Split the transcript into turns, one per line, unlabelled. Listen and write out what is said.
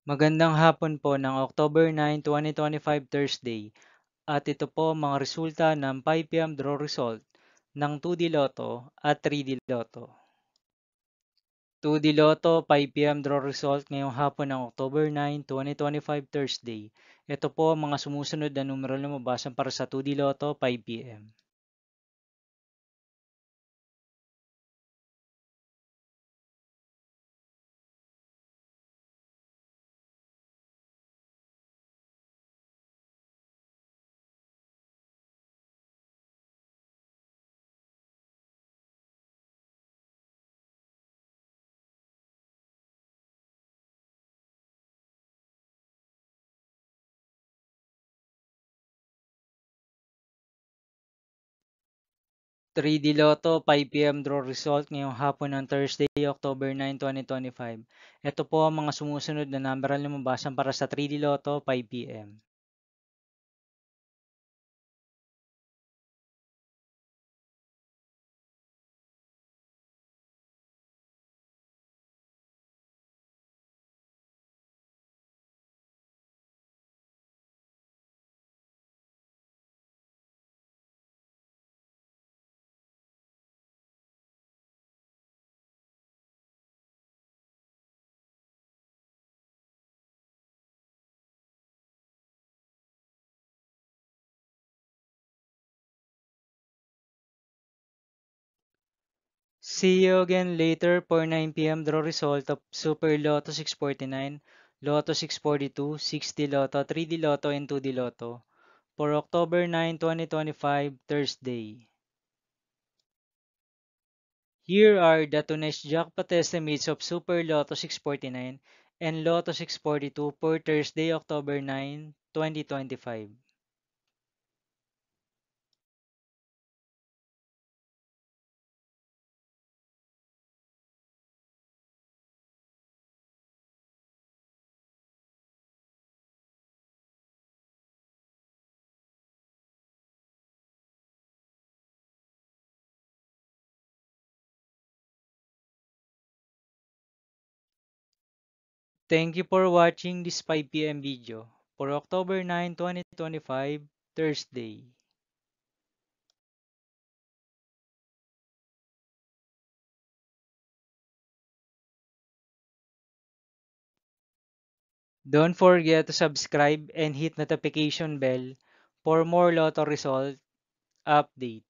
Magandang hapon po ng October 9, 2025 Thursday at ito po ang mga resulta ng 5 PM draw result ng 2D Lotto at 3D Lotto. 2D Lotto 5 PM draw result ngayong hapon ng October 9, 2025 Thursday. Ito po ang mga sumusunod na numero na mabasan para sa 2D Lotto 5 PM. 3D Lotto 5 PM draw result ngayong hapon ng Thursday, October 9, 2025. Ito po ang mga sumusunod na number na mabasan para sa 3D Lotto 5 PM. See you again later for 9 PM draw result of Super Lotto 649, Lotto 642, 60 Lotto, 3D Lotto, and 2D Lotto for October 9, 2025, Thursday. Here are the today's jackpot estimates of Super Lotto 649 and Lotto 642 for Thursday, October 9, 2025. Thank you for watching this 5 PM video for October 9, 2025, Thursday. Don't forget to subscribe and hit notification bell for more Lotto result update.